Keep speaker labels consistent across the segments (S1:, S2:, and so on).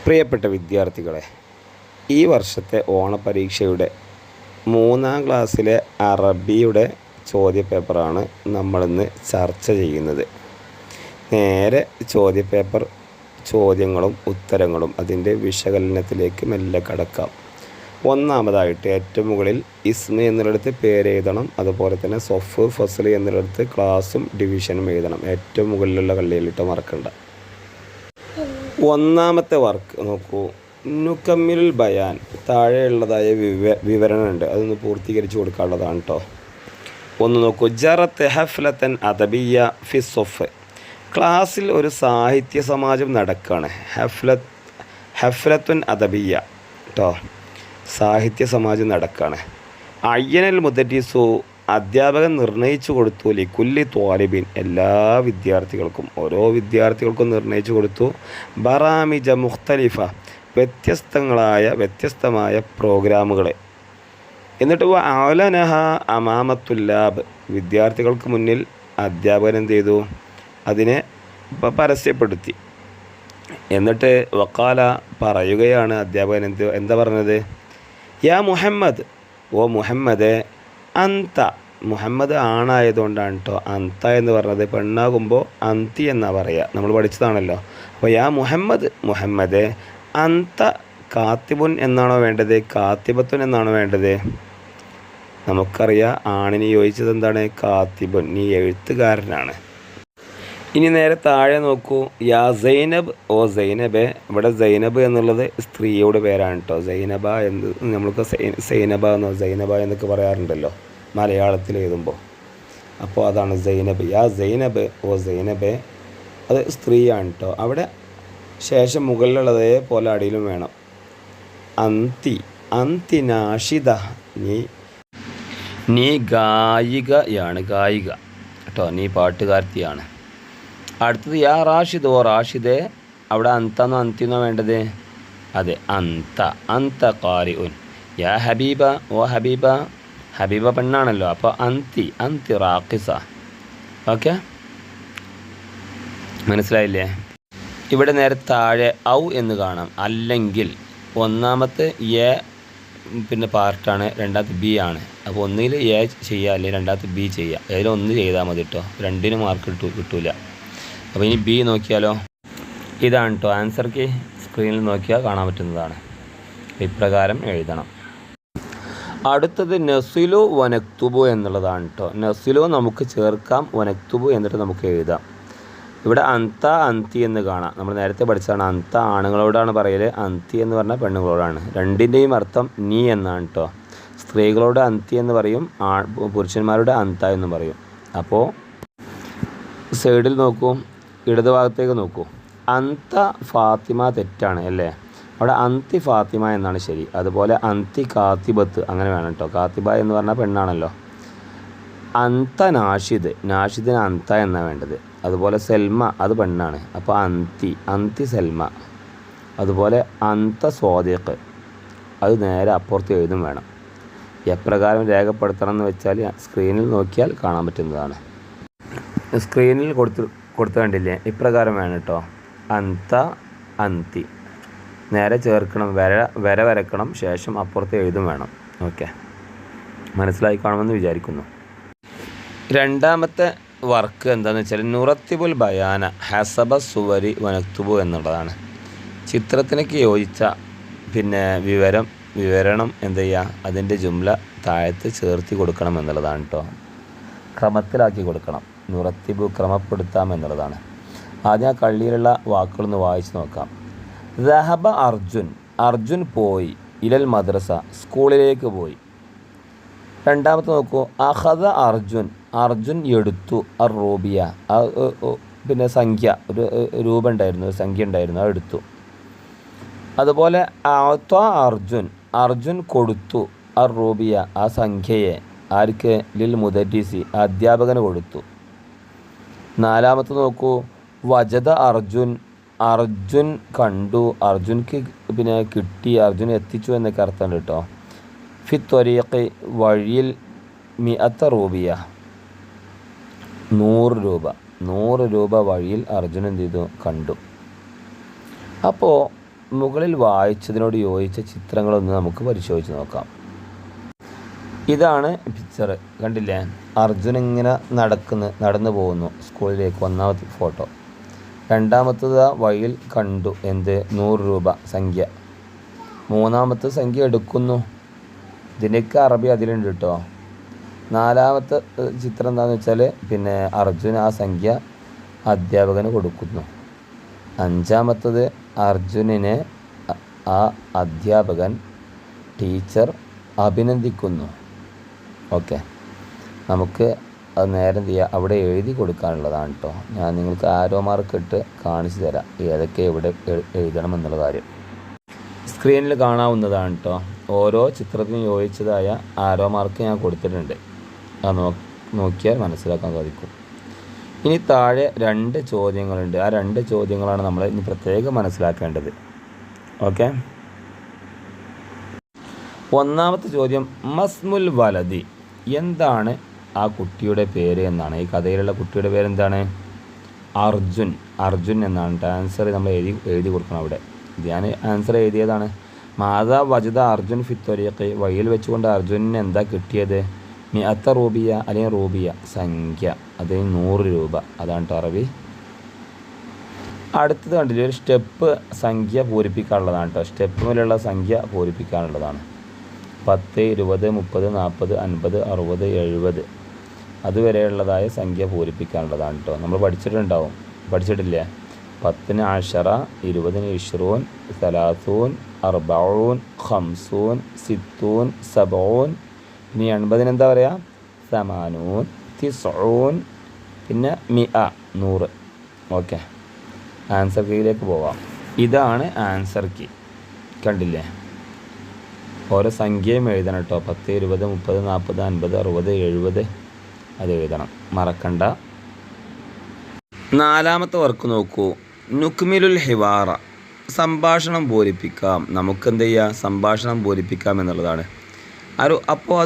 S1: പ്രിയപ്പെട്ട വിദ്യാർത്ഥികളെ, ഈ വർഷത്തെ ഓണപരീക്ഷയുടെ 3ാം ക്ലാസ്സിലെ അറബിയുടെ ചോദ്യപേപ്പറാണ് നമ്മളിന്ന് ചർച്ച ചെയ്യുന്നത്. നേരെ ചോദ്യപേപ്പർ ചോദ്യങ്ങളും ഉത്തരങ്ങളും അതിൻ്റെ വിശകലനത്തിലേക്ക് മെല്ലെ കടക്കാം. ഒന്നാമതായിട്ട് ഏറ്റവും മുകളിൽ ഇസ്മ എന്നുള്ളിടത്ത് പേരെഴുതണം. അതുപോലെ തന്നെ സൊഫ് ഫസൽ എന്നുള്ളിടത്ത് ക്ലാസ്സും ഡിവിഷനും എഴുതണം. ഏറ്റവും മുകളിലുള്ള കള്ളിയിലിട്ട് മറക്കണ്ട. ഒന്നാമത്തെ വർക്ക് നോക്കൂ. നുക്കമ്മിൽ ബയാൻ, താഴെയുള്ളതായ വിവരണമുണ്ട്, അതൊന്ന് പൂർത്തീകരിച്ച് കൊടുക്കാനുള്ളതാണ് കേട്ടോ. ഒന്ന് നോക്കൂ. ജറത്ത് ഹഫ്ലത്തൻ അദബിയ ഫി സൊഫ്, ക്ലാസ്സിൽ ഒരു സാഹിത്യ സമാജം നടക്കുകയാണ്. ഹഫ്ലത്തുൻ അദബിയ കേട്ടോ, സാഹിത്യ സമാജം നടക്കുകയാണ്. അയ്യനൽ മുദരിസു, അധ്യാപകൻ നിർണയിച്ചു കൊടുത്തു. ലിക്കുല്ലി ത്വാലിബിൻ, എല്ലാ വിദ്യാർത്ഥികൾക്കും ഓരോ വിദ്യാർത്ഥികൾക്കും നിർണയിച്ചു കൊടുത്തു. ബറാമിജ മുഖ്തലിഫ, വ്യത്യസ്തമായ പ്രോഗ്രാമുകളെ. എന്നിട്ട് അലനഹ അമാമത്തുല്ലാബ്, വിദ്യാർത്ഥികൾക്ക് മുന്നിൽ അധ്യാപകൻ എന്ത് ചെയ്തു? അതിനെ പരസ്യപ്പെടുത്തി. എന്നിട്ട് വക്കാല, പറയുകയാണ് അധ്യാപകൻ. എന്താ പറഞ്ഞത്? യാ മുഹമ്മദ്, ഓ മുഹമ്മദ്, അന്ത, മുഹമ്മദ് ആണായതുകൊണ്ടാണ് കേട്ടോ അന്ത എന്ന് പറഞ്ഞത്. പെണ്ണാകുമ്പോൾ അന്തി എന്നാണ് പറയുക, നമ്മൾ പഠിച്ചതാണല്ലോ. അപ്പോൾ യാ മുഹമ്മദ് അന്ത കാത്തിബുൻ എന്നാണോ വേണ്ടത്, കാത്തിബത്തുൻ എന്നാണോ വേണ്ടത്? നമുക്കറിയാം ആണിന് യോജിച്ചത് എന്താണ്? കാത്തിബുൻ, നീ എഴുത്തുകാരനാണ്. ഇനി നേരെ താഴെ നോക്കൂ. യാ സൈനബ്, ഓ സൈനബെ. ഇവിടെ സൈനബ് എന്നുള്ളത് സ്ത്രീയുടെ പേരാണ് കേട്ടോ. സൈനബ എന്ന് നമ്മൾക്ക് സൈനബ എന്നൊക്കെ പറയാറുണ്ടല്ലോ മലയാളത്തിൽ എഴുതുമ്പോൾ. അപ്പോൾ അതാണ് സൈനബ്. യാ സൈനബ്, ഓ സൈനബെ, അത് സ്ത്രീയാണ് കേട്ടോ. അവിടെ ശേഷം മുകളിലുള്ളതേ പോലെ അടിയിലും വേണം. അന്തി നാഷിദ, നീ ഗായിക കേട്ടോ, നീ പാട്ടുകാർത്തിയാണ്. അടുത്തത് യാ റാഷിദ്, ഓ റാഷിദേ. അവിടെ അന്തന്നോ അന്തിന്നോ വേണ്ടത്? അതെ, അന്ത ഖാരിഉൻ. യാ ഹബീബ, ഓ ഹബീബ പെണ്ണാണല്ലോ. അപ്പോൾ അന്തി റാഖിസ. ഓക്കെ, മനസ്സിലായില്ലേ? ഇവിടെ നേരെ താഴെ ഔ എന്ന് കാണാം. അല്ലെങ്കിൽ ഒന്നാമത്തെ എ പിന്നെ പാർട്ടാണ്, രണ്ടാമത്തെ ബി ആണ്. അപ്പോൾ ഒന്നിൽ എ ചെയ്യുക, അല്ലെങ്കിൽ രണ്ടാമത്തെ ബി ചെയ്യുക. അതിലൊന്ന് ചെയ്താൽ മതി കേട്ടോ, രണ്ടിനും മാർക്ക് കിട്ടൂല. അപ്പോൾ ഇനി ബി നോക്കിയാലോ? ഇതാണ് കേട്ടോ ആൻസർ കീ. സ്ക്രീനിൽ നോക്കിയാൽ കാണാൻ പറ്റുന്നതാണ്. ഇപ്രകാരം എഴുതണം. അടുത്തത് നസിലു വനക്തുബു എന്നുള്ളതാണ് കേട്ടോ. നസിലു നമുക്ക് ചേർക്കാം, വനക്തുബു എന്നിട്ട് നമുക്ക് എഴുതാം. ഇവിടെ അന്തി എന്ന് കാണാം. നമ്മൾ നേരത്തെ പഠിച്ചതാണ്. അന്ത ആണുങ്ങളോടാണ് പറയൽ, അന്തി എന്ന് പറഞ്ഞാൽ പെണ്ണുങ്ങളോടാണ്. രണ്ടിൻ്റെയും അർത്ഥം നീ എന്നാണ് കേട്ടോ. സ്ത്രീകളോട് അന്തി എന്ന് പറയും, പുരുഷന്മാരുടെ അന്ത എന്ന് പറയും. അപ്പോൾ സൈഡിൽ നോക്കൂ, ഇടതുഭാഗത്തേക്ക് നോക്കൂ. അന്ത ഫാത്തിമ തെറ്റാണ് അല്ലേ? അവിടെ അന്തി ഫാത്തിമ എന്നാണ് ശരി. അതുപോലെ അന്തി കാത്തിബത്ത് അങ്ങനെ വേണം കേട്ടോ. കാത്തിബ എന്ന് പറഞ്ഞാൽ പെണ്ണാണല്ലോ. അന്ത നാഷിദിന് അന്ത എന്നാണ് വേണ്ടത്. അതുപോലെ സെൽമ, അത് പെണ്ണാണ്. അപ്പോൾ അന്തി സെൽമ. അതുപോലെ അന്ത സ്വാദിഖ്, അത് നേരെ അപ്പുറത്ത് എഴുതും വേണം. എപ്രകാരം രേഖപ്പെടുത്തണം എന്ന് വെച്ചാൽ സ്ക്രീനിൽ നോക്കിയാൽ കാണാൻ പറ്റുന്നതാണ്. സ്ക്രീനിൽ കൊടുത്തു കണ്ടില്ലേ? ഇപ്രകാരം വേണം കേട്ടോ. അന്തി നേരെ ചേർക്കണം, വര വരക്കണം, ശേഷം അപ്പുറത്ത് എഴുതും വേണം. ഓക്കെ, മനസ്സിലായി കാണുമെന്ന് വിചാരിക്കുന്നു. രണ്ടാമത്തെ വർക്ക് എന്താണെന്ന് വെച്ചാൽ നുറത്തിബുൽ ബയാന ഹസബ സുവരി വനക്തുബു എന്നുള്ളതാണ്. ചിത്രത്തിനൊക്കെ യോജിച്ച പിന്നെ വിവരണം എന്ത് ചെയ്യുക, അതിൻ്റെ ജുംല താഴത്ത് ചേർത്തി കൊടുക്കണം എന്നുള്ളതാണ് കേട്ടോ. ക്രമത്തിലാക്കി കൊടുക്കണം. നുറത്തിബു, ക്രമപ്പെടുത്താം എന്നുള്ളതാണ്. ആദ്യം ആ കള്ളിയിലുള്ള വാക്കുകളൊന്ന് വായിച്ച് നോക്കാം. ദഹബ അർജുൻ പോയി. ഇലൽ മദ്രസ, സ്കൂളിലേക്ക് പോയി. രണ്ടാമത്തെ നോക്കൂ. അഹദ അർജുൻ എടുത്തു. റൂബിയ, പിന്നെ സംഖ്യ, ഒരു രൂപ ഉണ്ടായിരുന്നു, ഒരു സംഖ്യ ഉണ്ടായിരുന്നു, അത് എടുത്തു. അതുപോലെ അർജുൻ കൊടുത്തു. റൂബിയ, ആ സംഖ്യയെ ആർക്ക്? ലിൽ മുദരിസി, അധ്യാപകന് കൊടുത്തു. നാലാമത്തെ നോക്കൂ. വജദ അർജുൻ കണ്ടു. അർജുൻക്ക് പിന്നെ കിട്ടി, അർജുൻ എത്തിച്ചു എന്നൊക്കെ അർത്ഥമുണ്ട് കേട്ടോ. ഫി ത്വരീഖ്, വഴിയിൽ. മിഅത്ത റൂബിയ, 100 രൂപ വഴിയിൽ അർജുൻ എന്ത് ചെയ്തു? കണ്ടു. അപ്പോൾ മുകളിൽ വായിച്ചതിനോട് യോജിച്ച ചിത്രങ്ങളൊന്ന് നമുക്ക് പരിശോധിച്ച് നോക്കാം. ഇതാണ് പിക്ചർ, കണ്ടില്ലേ? അർജുൻ ഇങ്ങനെ നടന്നു പോകുന്നു സ്കൂളിലേക്ക്, ഒന്നാമത്തെ ഫോട്ടോ. രണ്ടാമത്തത് വഴിയിൽ കണ്ടു, എന്ത്? 100 രൂപ സംഖ്യ. മൂന്നാമത്തെ സംഖ്യ എടുക്കുന്നു, ഇതിൻ്റെയൊക്കെ അറബി അതിലുണ്ട് കേട്ടോ. നാലാമത്തെ ചിത്രം എന്താണെന്ന് വെച്ചാൽ പിന്നെ അർജുൻ ആ സംഖ്യ അധ്യാപകന് കൊടുക്കുന്നു. അഞ്ചാമത്തത് അർജുനനെ ആ അധ്യാപകൻ ടീച്ചർ അഭിനന്ദിക്കുന്നു. ഓക്കെ, നമുക്ക് അത് നേരെ എന്ത് ചെയ്യുക, അവിടെ എഴുതി കൊടുക്കാനുള്ളതാണ് കേട്ടോ. ഞാൻ നിങ്ങൾക്ക് ആരോ മാർക്ക് ഇട്ട് കാണിച്ചു തരാം ഏതൊക്കെ എവിടെ എഴുതണം എന്നുള്ള കാര്യം. സ്ക്രീനിൽ കാണാവുന്നതാണ് കേട്ടോ. ഓരോ ചിത്രത്തിനും യോജിച്ചതായ ആരോ മാർക്ക് ഞാൻ കൊടുത്തിട്ടുണ്ട്. അത് നോക്കിയാൽ മനസ്സിലാക്കാൻ സാധിക്കും. ഇനി താഴെ 2 ചോദ്യങ്ങളുണ്ട്. ആ 2 ചോദ്യങ്ങളാണ് നമ്മൾ ഇനി പ്രത്യേകം മനസ്സിലാക്കേണ്ടത്. ഓക്കെ, ഒന്നാമത്തെ ചോദ്യം, മസ്മുൽ വലതി, എന്താണ് ആ കുട്ടിയുടെ പേര് എന്നാണ്. ഈ കഥയിലുള്ള കുട്ടിയുടെ പേരെന്താണ്? അർജുൻ. അർജുൻ എന്നാണ് ആൻസർ നമ്മൾ എഴുതി കൊടുക്കണം അവിടെ. ഞാൻ ആൻസർ എഴുതിയതാണ്. മാതാ വജദ അർജുൻ ഫിത്തൊരീഖ്, വഴിയിൽ വെച്ചുകൊണ്ട് അർജുനന് എന്താ കിട്ടിയത്? മിഅത്ത റൂബിയ അല്ലെങ്കിൽ റൂബിയ സംഖ്യ, അത് 100 രൂപ. അതാണ് കേട്ടോ അറബി. അടുത്തത് കണ്ടില്ലേ, ഒരു സ്റ്റെപ്പ് സംഖ്യ പൂരിപ്പിക്കാനുള്ളതാണ് കേട്ടോ. സ്റ്റെപ്പ് മേലുള്ള സംഖ്യ പൂരിപ്പിക്കാനുള്ളതാണ്. 10, 20, 30, 40, 50, 60, 70 അതുവരെയുള്ളതായ സംഖ്യ പൂരിപ്പിക്കാനുള്ളതാണ് കേട്ടോ. നമ്മൾ പഠിച്ചിട്ടില്ലേ? 10-ന് 10, 20-ന് 20, 30, 40, 50, 60, 70. ഇനി 80-ന് എന്താ പറയുക? 80, 90, പിന്നെ 100. ഓക്കെ, ആൻസർ കീയിലേക്ക് പോവാം. ഇതാണ് ആൻസർ കീ, കണ്ടില്ലേ? ഓരോ സംഖ്യയും എഴുതണം കേട്ടോ. 10, 20, 30, 40, 50, 60, 70 അത് എഴുതണം, മറക്കണ്ട. നാലാമത്തെ വർക്ക് നോക്കൂ, നുക്മിലുൽ ഹിവാറ, സംഭാഷണം പൂരിപ്പിക്കാം. നമുക്കെന്ത് ചെയ്യുക? സംഭാഷണം പൂരിപ്പിക്കാം എന്നുള്ളതാണ്. അപ്പോൾ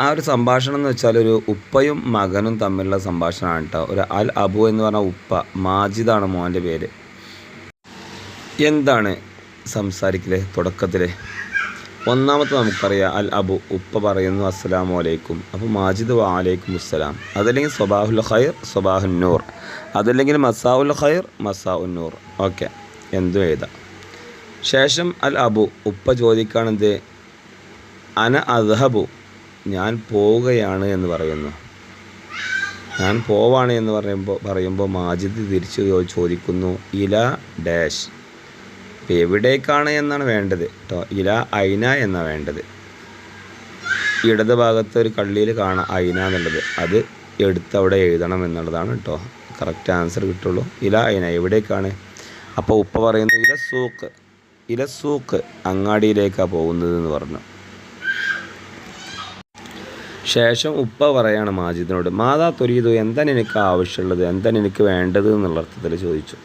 S1: ആ ഒരു സംഭാഷണം എന്ന് വെച്ചാൽ ഒരു ഉപ്പയും മകനും തമ്മിലുള്ള സംഭാഷണമാണ് കേട്ടോ. ഒരു അൽ അബു എന്ന് പറഞ്ഞ ഉപ്പ, മാജിദാണ് മോൻ്റെ പേര്. എന്താണ് സംസാരിക്കല് തുടക്കത്തിൽ? ഒന്നാമത്തെ നമുക്കറിയാം, അൽ അബു ഉപ്പ പറയുന്നു അസ്സലാമു അലൈക്കും. അപ്പോൾ മാജിദ് വഅലൈക്കും അസ്സലാം. അതല്ലെങ്കിൽ സ്വബാഹുൽ ഖൈർ സ്വബാഹുൻ നൂർ, അതല്ലെങ്കിൽ മസാഉൽ ഖൈർ മസാഉൻ നൂർ. ഓക്കെ, എന്തും എഴുതാം. ശേഷം അൽ അബു ഉപ്പ ചോദിക്കുകയാണെന്ത്? അന അദ്ഹബു, ഞാൻ പോവുകയാണ് എന്ന് പറയുന്നു. ഞാൻ പോവാണ് എന്ന് പറയുമ്പോൾ മാജിദ് തിരിച്ച് ചോദിക്കുന്നു ഇല ഡാഷ്. അപ്പോൾ എവിടേക്കാണ് എന്നാണ് വേണ്ടത് കേട്ടോ. ഇല ഐന എന്നാണ് വേണ്ടത്. ഇടത് ഭാഗത്ത് ഒരു കള്ളിയിൽ കാണാം ഐന എന്നുള്ളത്, അത് എടുത്ത് അവിടെ എഴുതണം എന്നുള്ളതാണ് കേട്ടോ. കറക്റ്റ് ആൻസർ കിട്ടുള്ളൂ. ഇല ഐന, എവിടേക്കാണ്? അപ്പോൾ ഉപ്പ പറയുന്നു ഇല സൂക്ക്, അങ്ങാടിയിലേക്കാണ് പോകുന്നത് എന്ന് പറഞ്ഞു. ശേഷം ഉപ്പ പറയാണ് മാജിദിനോട്, മാതാ തൊരീതു, എന്താണ് എനിക്ക് ആവശ്യമുള്ളത്, എന്താണ് എനിക്ക് വേണ്ടത് എന്നുള്ള അർത്ഥത്തിൽ ചോദിച്ചു.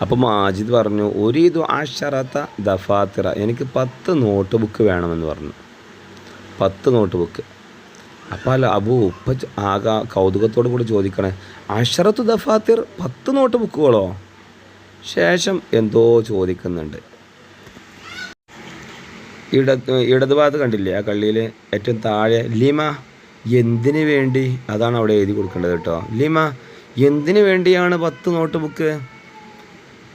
S1: അപ്പോൾ മാജിദ് പറഞ്ഞു, ഒരീതു 10 ദഫാത്തിറ, എനിക്ക് 10 നോട്ട് ബുക്ക് വേണമെന്ന് പറഞ്ഞു. 10 നോട്ട് ബുക്ക്. അപ്പോൾ അല്ല അബു ഉപ്പ ആകെ കൗതുകത്തോടു കൂടി ചോദിക്കണേ, 10 ദഫാത്തിർ, 10 നോട്ട് ബുക്കുകളോ? ശേഷം എന്തോ ചോദിക്കുന്നുണ്ട്. ഇടതുഭാഗത്ത് കണ്ടില്ലേ ആ കള്ളിയിൽ ഏറ്റവും താഴെ ലിമ, എന്തിനു വേണ്ടി, അതാണ് അവിടെ എഴുതി കൊടുക്കേണ്ടത് കേട്ടോ. ലിമ, എന്തിനു വേണ്ടിയാണ് 10 നോട്ട് ബുക്ക്?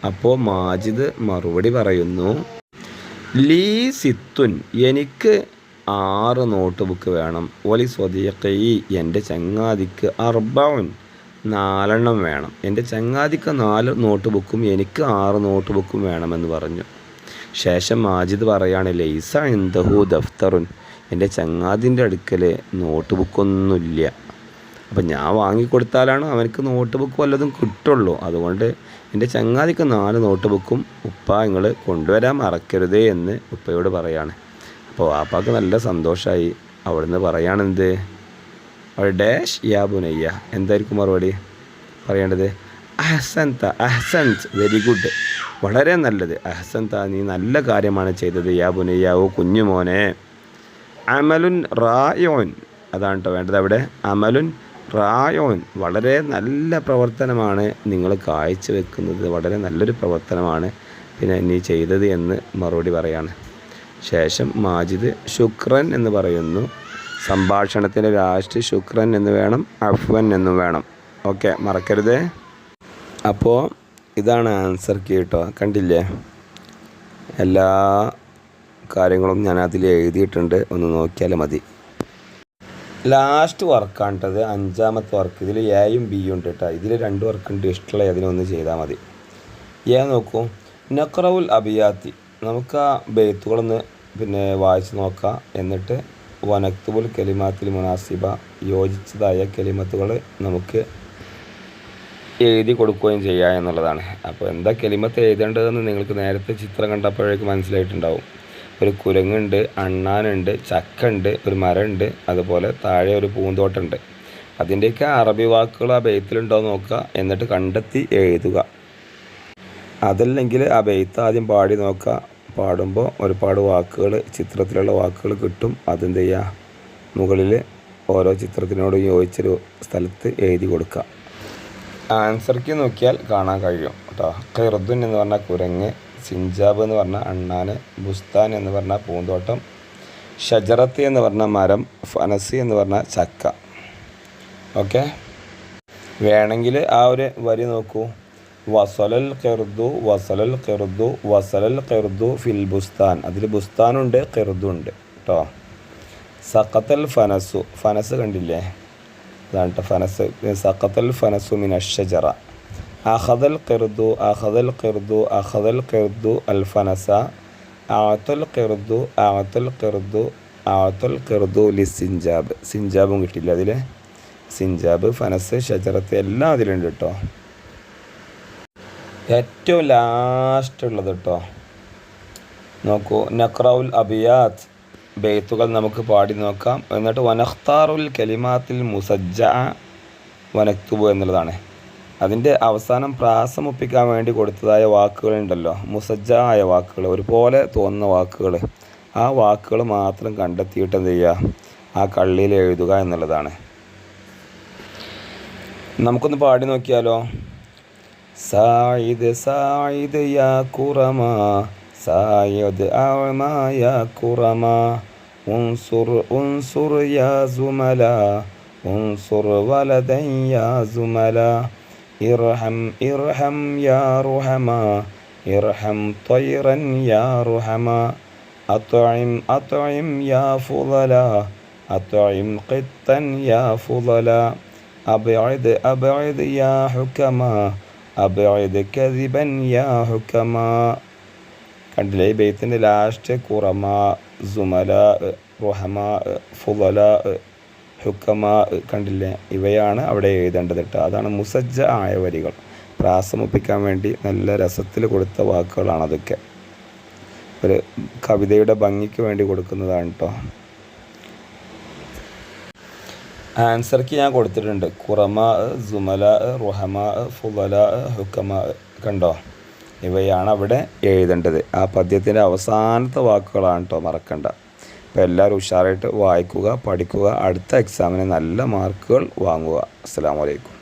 S1: അപ്പോൾ മാജിദ് മറുപടി പറയുന്നു, ലീ സിത്തുൻ, എനിക്ക് 6 നോട്ട് ബുക്ക് വേണം. ഒലി സ്വദീഖി, എൻ്റെ ചങ്ങാതിക്ക് 40, 4 വേണം. എൻ്റെ ചങ്ങാതിക്ക് 4 നോട്ട് ബുക്കും എനിക്ക് 6 നോട്ട് ബുക്കും വേണമെന്ന് പറഞ്ഞു. ശേഷം മാജിദ് പറയാണ്, ലൈസ ഇൻദഹു ദഫ്തറുൻ, എൻ്റെ ചങ്ങാതിൻ്റെ അടുക്കൽ നോട്ട് ബുക്കൊന്നുമില്ല. അപ്പം ഞാൻ വാങ്ങിക്കൊടുത്താലാണ് അവനക്ക് നോട്ട് ബുക്ക് വല്ലതും കിട്ടുള്ളൂ. അതുകൊണ്ട് എൻ്റെ ചങ്ങാതിക്ക് 4 നോട്ട് ബുക്കും ഉപ്പ നിങ്ങൾ കൊണ്ടുവരാൻ മറക്കരുതേ എന്ന് ഉപ്പയോട് പറയാണ്. അപ്പോൾ വാപ്പാക്ക് നല്ല സന്തോഷമായി. അവിടുന്ന് പറയാണെന്ത്? അവിടെ ഡാഷ് യാ ബുനയ്യ, എന്തായിരിക്കും മറുപടി പറയേണ്ടത്? അഹ്സൻത്, വെരി ഗുഡ്, വളരെ നല്ലത്. അഹ്സൻത, നീ നല്ല കാര്യമാണ് ചെയ്തത്. യാ ബുനയ്യാവോ, കുഞ്ഞുമോനെ. അമലുൻ റായോൻ, അതാണ് കേട്ടോ വേണ്ടത് അവിടെ. അമലുൻ റായോൻ, വളരെ നല്ല പ്രവർത്തനമാണ് നിങ്ങൾ കാഴ്ചവെക്കുന്നത്, വളരെ നല്ലൊരു പ്രവർത്തനമാണ്. പിന്നെ നീ ചെയ്തത് എന്ന് മറുപടി പറയാണ്. ശേഷം മാജിദ് ശുക്രൻ എന്ന് പറയുന്നു. സംഭാഷണത്തിൻ്റെ ലാസ്റ്റ് ശുക്രൻ എന്ന് വേണം, അഫ്വൻ എന്നും വേണം. ഓക്കെ, മറക്കരുത്. അപ്പോൾ ഇതാണ് ആൻസർ കീ കേട്ടോ. കണ്ടില്ലേ, എല്ലാ കാര്യങ്ങളും ഞാൻ അതിൽ എഴുതിയിട്ടുണ്ട്, ഒന്ന് നോക്കിയാൽ മതി. ലാസ്റ്റ് വർക്കാണിട്ടത്, 5ാമത്തെ വർക്ക്. ഇതിൽ എയും ബിയും ഉണ്ട് കേട്ടോ. ഇതിൽ 2 വർക്കുണ്ട്, ഇഷ്ടമുള്ള അതിനൊന്ന് ചെയ്താൽ മതി. നോക്കൂ, നഖറവുൽ അബിയാത്തി, നമുക്ക് ആ ബെയ്ത്തുകളൊന്ന് വായിച്ച് നോക്കാം. എന്നിട്ട് വനക്തുബുൽ കലിമാത്തിൽ മുനാസിബ, യോജിച്ചതായ കലിമത്തുകൾ നമുക്ക് എഴുതി കൊടുക്കുകയും ചെയ്യുക എന്നുള്ളതാണ്. അപ്പോൾ എന്താ കലിമത്ത് എഴുതേണ്ടതെന്ന് നിങ്ങൾക്ക് നേരത്തെ ചിത്രം കണ്ടപ്പോഴേക്ക് മനസ്സിലായിട്ടുണ്ടാവും. ഒരു കുരങ്ങുണ്ട്, അണ്ണാനുണ്ട്, ചക്കുണ്ട്, ഒരു മരമുണ്ട്, അതുപോലെ താഴെ ഒരു പൂന്തോട്ടമുണ്ട്. അതിൻ്റെയൊക്കെ അറബി വാക്കുകൾ ആ ബെയ്ത്തിലുണ്ടോ നോക്കുക, എന്നിട്ട് കണ്ടെത്തി എഴുതുക. അതല്ലെങ്കിൽ ആ ബെയ്ത്ത് ആദ്യം പാടി നോക്കുക. പാടുമ്പോൾ ഒരുപാട് വാക്കുകൾ, ചിത്രത്തിലുള്ള വാക്കുകൾ കിട്ടും. അതെന്ത് ചെയ്യുക, മുകളിൽ ഓരോ ചിത്രത്തിനോട് യോജിച്ചൊരു സ്ഥലത്ത് എഴുതി കൊടുക്കുക. ആൻസർക്ക് നോക്കിയാൽ കാണാൻ കഴിയും കേട്ടോ. ഖിർദുൻ എന്ന് പറഞ്ഞാൽ കുരങ്ങ്, സിഞ്ചാബ് എന്ന് പറഞ്ഞാൽ അണ്ണാന്, ബുസ്താൻ എന്ന് പറഞ്ഞാൽ പൂന്തോട്ടം, ഷജറത്ത് എന്ന് പറഞ്ഞാൽ മരം, ഫനസ് എന്ന് പറഞ്ഞാൽ ചക്ക. ഓക്കെ, വേണമെങ്കിൽ ആ ഒരു വരി നോക്കൂ. വസലൽ ഖിർദു വസലൽ ഖിർദു വസലൽ ഖിർദു ഫിൽ ബുസ്താൻ, അതിൽ ബുസ്താനുണ്ട്, ഖിർദുണ്ട് കേട്ടോ. സഖത്തൽ ഫനസു, ഫനസ് കണ്ടില്ലേ, അതാണ് കേട്ടോ ഫനസ്. സഖത്തൽ ഫനസു മിന ഷജറ. അഖദൽ ഖിർദു അഖദൽ ഖിർദു അഖദൽ ഖിർദു അൽ ഫനസ. അഅതൽ ഖിർദു അഅതൽ ഖിർദു അഅതൽ ഖിർദു ലിസിഞ്ചാബ്, സിഞ്ചാബും കിട്ടില്ല അതിൽ. സിഞ്ചാബ്, ഫനസ്, ഷജറത്ത് എല്ലാം അതിലുണ്ട് കേട്ടോ. ഏറ്റവും ലാസ്റ്റ് ഉള്ളത് കേട്ടോ, നോക്കൂ. നഖറവുൽ അബിയാത്ത്, ബെയ്ത്തുകൾ നമുക്ക് പാടി നോക്കാം. എന്നിട്ട് വനഖ്താറുൽ കലിമാത്തിൽ മുസജ്ജ വനക്തുബു എന്നുള്ളതാണ്. അതിൻ്റെ അവസാനം പ്രാസം ഒപ്പിക്കാൻ വേണ്ടി കൊടുത്തതായ വാക്കുകളുണ്ടല്ലോ, മുസജ്ജ ആയ വാക്കുകൾ, ഒരുപോലെ തോന്നുന്ന വാക്കുകൾ, ആ വാക്കുകൾ മാത്രം കണ്ടെത്തിയിട്ട് എന്ത് ചെയ്യുക, ആ കള്ളിയിൽ എഴുതുക എന്നുള്ളതാണ്. നമുക്കൊന്ന് പാടി നോക്കിയാലോ. സായിദ് സായിദ് യാ കുറമ സായിദ് അഅമ യാ കുറമ ഉൻസുർ ഉൻസുർ യാ സുമല ഉൻസുർ വലദൻ യാ സുമല ഇർഹം ഇർഹം യാ റുഹമ ഇർഹം ത്വയ്റൻ യാ റുഹമ അത്ഇം അത്ഇം യാ ഫുളല അത്ഇം ഖിത്തൻ യാ ഫുളല അബ്ഇദ് അബ്ഇദ് യാ ഹുകമ അബ്ഇദ് കദിബൻ യാ ഹുകമ. കണ്ടില്ലേ, ഈ ബെയ്ത്തിൻ്റെ ലാസ്റ്റ് കുറമ, സുമല, റുഹമ, ഫുളല, ഹുക്കമ കണ്ടില്ലേ, ഇവയാണ് അവിടെ എഴുതേണ്ടത് കേട്ടോ. അതാണ് മുസജ്ജ ആയ വരികൾ. പ്രാസമൊപ്പിക്കാൻ വേണ്ടി നല്ല രസത്തിൽ കൊടുത്ത വാക്കുകളാണ് അതൊക്കെ. ഒരു കവിതയുടെ ഭംഗിക്ക് വേണ്ടി കൊടുക്കുന്നതാണ് കേട്ടോ. ആൻസർക്ക് ഞാൻ കൊടുത്തിട്ടുണ്ട്. കുറമ, സുമല, റുഹമ, ഫുളല, ഹുക്കമ. കണ്ടോ, ഇവയാണ് അവിടെ എഴുതേണ്ടത്. ആ പദ്യത്തിൻ്റെ അവസാനത്തെ വാക്കുകളാണ് കേട്ടോ, മറക്കണ്ട. അപ്പോൾ എല്ലാവരും ഉഷാറായിട്ട് വായിക്കുക, പഠിക്കുക. അടുത്ത എക്സാമിന് നല്ല മാർക്കുകൾ വാങ്ങുക. അസ്സലാമു അലൈക്കും.